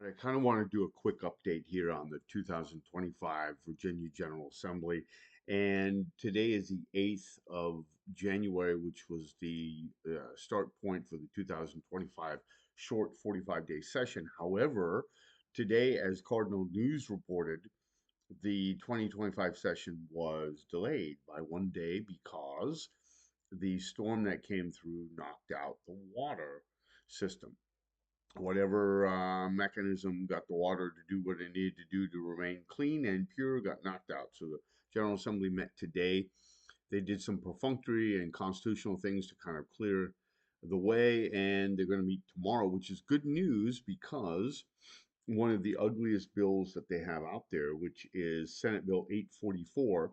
I kind of want to do a quick update here on the 2025 Virginia General Assembly. And today is the 8th of January, which was the start point for the 2025 short 45-day session. However, today, as Cardinal News reported, the 2025 session was delayed by one day because the storm that came through knocked out the water system. Whatever mechanism got the water to do what it needed to do to remain clean and pure got knocked out. So the General Assembly met today. They did some perfunctory and constitutional things to kind of clear the way, and they're going to meet tomorrow, which is good news because one of the ugliest bills that they have out there, which is Senate Bill 844,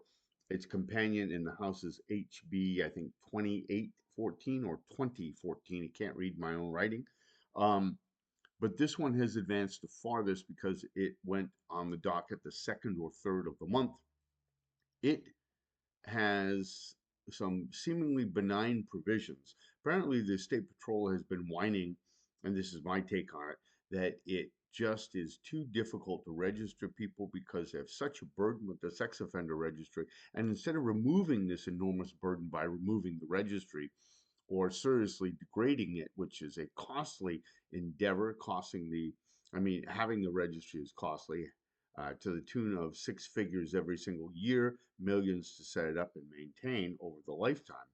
its companion in the House is HB, I think 2814 or 2014. I can't read my own writing. Um, but this one has advanced the farthest because it went on the docket the second or third of the month. It has some seemingly benign provisions. Apparently, the State Patrol has been whining, and this is my take on it, that it just is too difficult to register people because they have such a burden with the sex offender registry. And instead of removing this enormous burden by removing the registry, or seriously degrading it, which is a costly endeavor, costing I mean, having the registry is costly to the tune of six figures every single year, millions to set it up and maintain over the lifetime.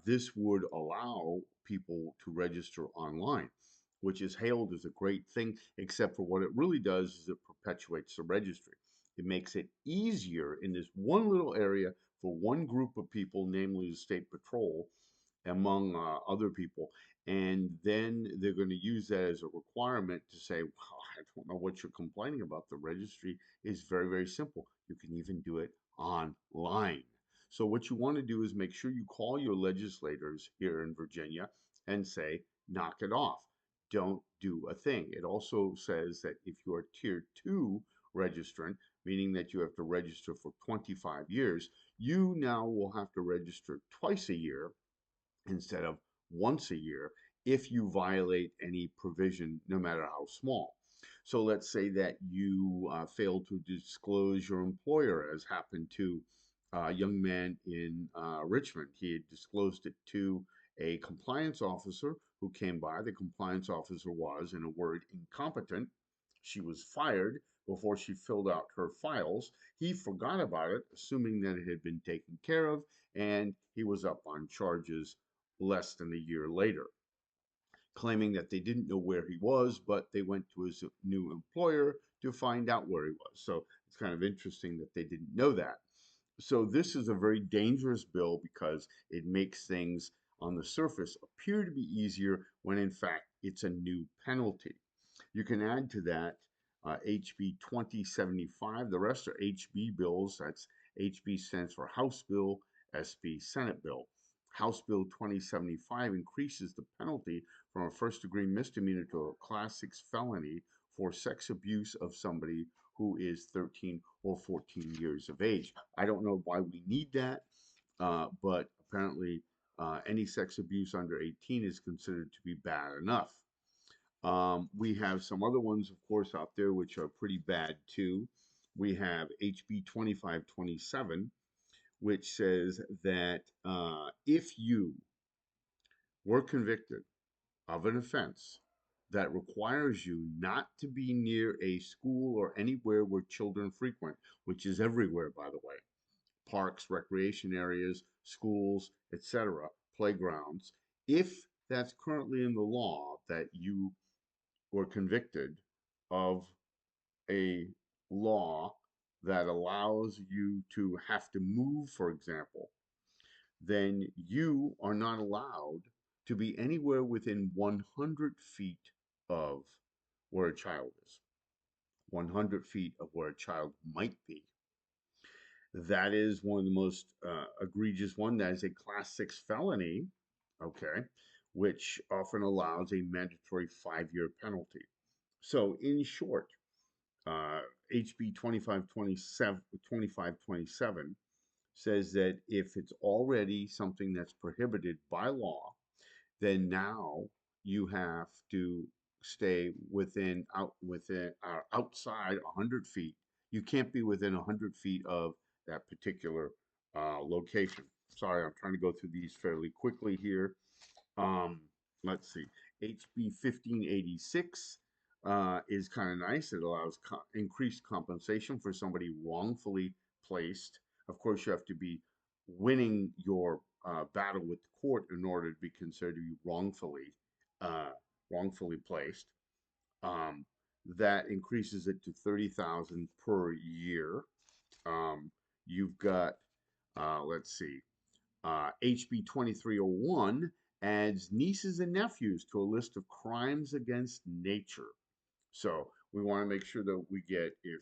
This would allow people to register online, which is hailed as a great thing, except for what it really does is it perpetuates the registry. It makes it easier in this one little area for one group of people, namely the State Patrol, among other people. And then they're going to use that as a requirement to say, well, I don't know what you're complaining about. The registry is very, very simple. You can even do it online. So what you want to do is make sure you call your legislators here in Virginia and say, knock it off. Don't do a thing. It also says that if you're a tier 2 registrant, meaning that you have to register for 25 years, you now will have to register twice a year instead of once a year if you violate any provision, no matter how small. So let's say that you fail to disclose your employer, as happened to a young man in Richmond. He had disclosed it to a compliance officer who came by. The compliance officer was, in a word, incompetent. She was fired before she filled out her files. He forgot about it, assuming that it had been taken care of, and he was up on charges less than a year later, claiming that they didn't know where he was, but they went to his new employer to find out where he was. So it's kind of interesting that they didn't know that. So this is a very dangerous bill because it makes things on the surface appear to be easier when in fact it's a new penalty. You can add to that HB 2075. The rest are HB bills. That's HB stands for House Bill, SB Senate Bill. House Bill 2075 increases the penalty from a first degree misdemeanor to a class 6 felony for sex abuse of somebody who is 13 or 14 years of age. I don't know why we need that, but apparently any sex abuse under 18 is considered to be bad enough. We have some other ones, of course, out there which are pretty bad too. We have HB 2527, which says that if you were convicted of an offense that requires you not to be near a school or anywhere where children frequent, which is everywhere, by the way, parks, recreation areas, schools, etc., playgrounds, if that's currently in the law that you were convicted of a law that allows you to have to move, for example, then you are not allowed to be anywhere within 100 feet of where a child is, 100 feet of where a child might be. That is one of the most egregious one. That is a class 6 felony, okay, which often allows a mandatory 5-year penalty. So in short, HB 2527 says that if it's already something that's prohibited by law, then now you have to stay outside 100 feet. You can't be within 100 feet of that particular location. Sorry, I'm trying to go through these fairly quickly here. Um, let's see. HB 1586 is kind of nice. It allows increased compensation for somebody wrongfully placed. Of course, you have to be winning your battle with the court in order to be considered to be uh, wrongfully placed. Um, that increases it to 30,000 per year. Um, you've got, let's see, HB 2301 adds nieces and nephews to a list of crimes against nature. So we want to make sure that we get if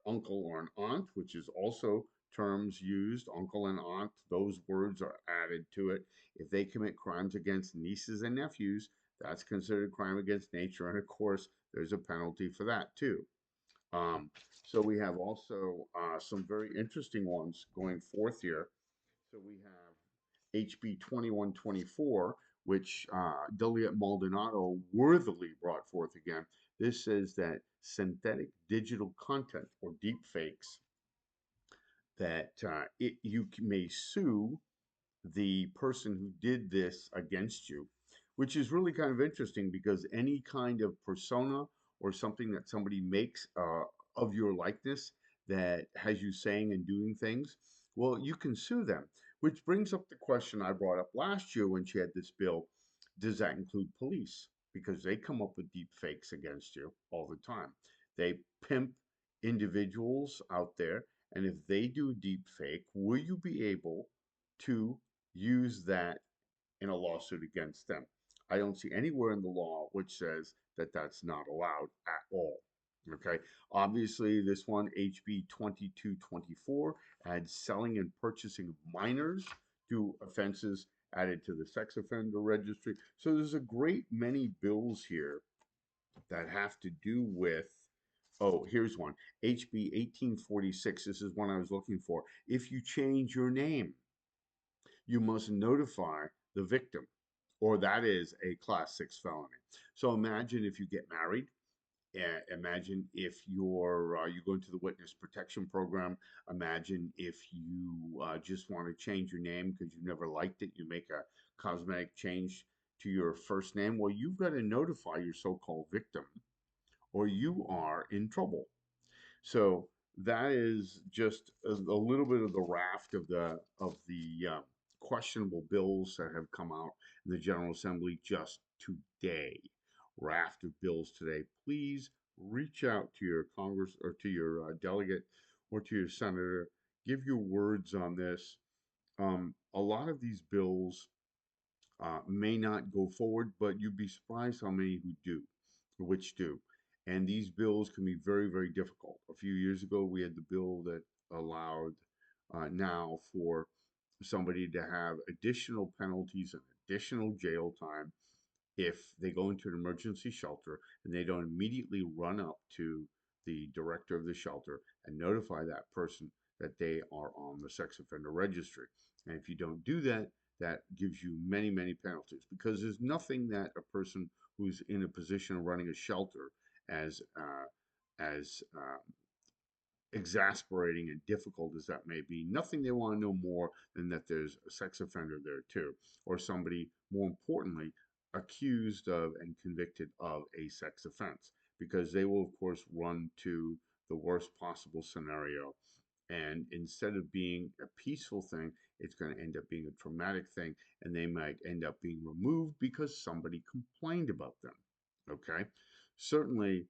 uncle or an aunt, which is also terms used, uncle and aunt, those words are added to it. If they commit crimes against nieces and nephews, that's considered crime against nature. And of course, there's a penalty for that too. Um, so we have also some very interesting ones going forth here. So we have HB 2124, which Deliet Maldonado worthily brought forth again. This says that synthetic digital content or deep fakes that you may sue the person who did this against you, which is really kind of interesting because any kind of persona or something that somebody makes of your likeness that has you saying and doing things, well, you can sue them. Which brings up the question I brought up last year when she had this bill. Does that include police? Because they come up with deep fakes against you all the time. They pimp individuals out there, and if they do deep fake, will you be able to use that in a lawsuit against them? I don't see anywhere in the law which says that that's not allowed at all. Okay, obviously, this one, HB 2224, adds selling and purchasing of minors to offenses added to the sex offender registry. So there's a great many bills here that have to do with. Oh, here's one, HB 1846. This is one I was looking for. If you change your name, you must notify the victim, or that is a class 6 felony. So imagine if you get married. Imagine if you go into the witness protection program. Imagine if you just want to change your name because you never liked it. You make a cosmetic change to your first name. Well, you've got to notify your so-called victim, or you are in trouble. So that is just a little bit of the raft of the questionable bills that have come out in the General Assembly just today. Raft of bills today. Please reach out to your Congress or to your delegate or to your senator. Give your words on this. A lot of these bills may not go forward, but you'd be surprised how many who do, which do. And these bills can be very, very difficult. A few years ago, we had the bill that allowed now for somebody to have additional penalties and additional jail time if they go into an emergency shelter and they don't immediately run up to the director of the shelter and notify that person that they are on the sex offender registry. And if you don't do that, that gives you many, many penalties because there's nothing that a person who's in a position of running a shelter as exasperating and difficult as that may be, nothing they want to know more than that there's a sex offender there too, or somebody, more importantly, accused of and convicted of a sex offense, because they will, of course, run to the worst possible scenario. And instead of being a peaceful thing, it's going to end up being a traumatic thing, and they might end up being removed because somebody complained about them. Okay? Certainly,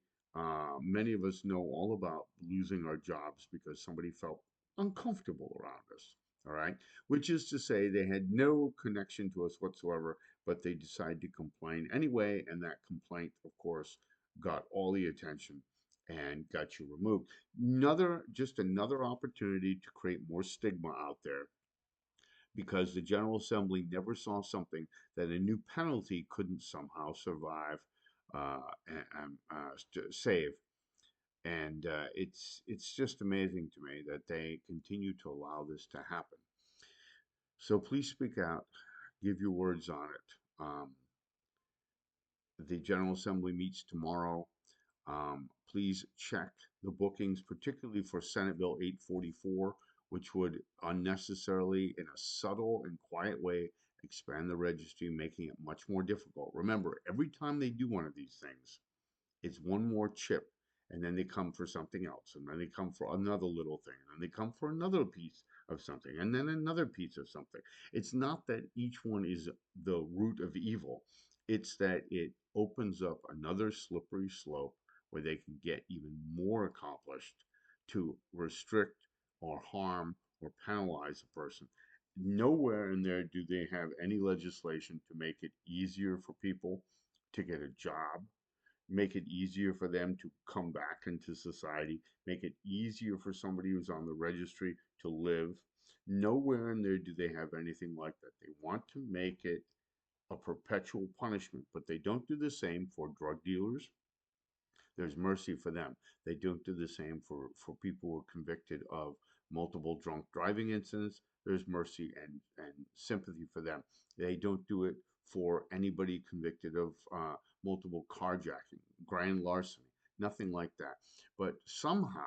many of us know all about losing our jobs because somebody felt uncomfortable around us. All right? Which is to say, they had no connection to us whatsoever, but they decided to complain anyway, and that complaint, of course, got all the attention and got you removed. Just another opportunity to create more stigma out there because the General Assembly never saw something that a new penalty couldn't somehow survive and save. And it's just amazing to me that they continue to allow this to happen. So please speak out, give your words on it. The General Assembly meets tomorrow. Please check the bookings, particularly for Senate Bill 844, which would unnecessarily, in a subtle and quiet way, expand the registry, making it much more difficult. Remember, every time they do one of these things, it's one more chip, and then they come for something else, and then they come for another little thing, and then they come for another piece of something, and then another piece of something. It's not that each one is the root of evil, it's that it opens up another slippery slope where they can get even more accomplished to restrict or harm or penalize a person. Nowhere in there do they have any legislation to make it easier for people to get a job, make it easier for them to come back into society, make it easier for somebody who's on the registry to live. Nowhere in there do they have anything like that. They want to make it a perpetual punishment, but they don't do the same for drug dealers. There's mercy for them. They don't do the same for people who are convicted of multiple drunk driving incidents. There's mercy and sympathy for them. They don't do it for anybody convicted of multiple carjacking, grand larceny, nothing like that. But somehow,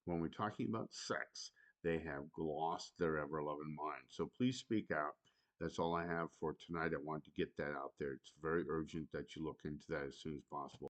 when we're talking about sex, they have lost their ever loving mind. So please speak out. That's all I have for tonight. I wanted to get that out there. It's very urgent that you look into that as soon as possible.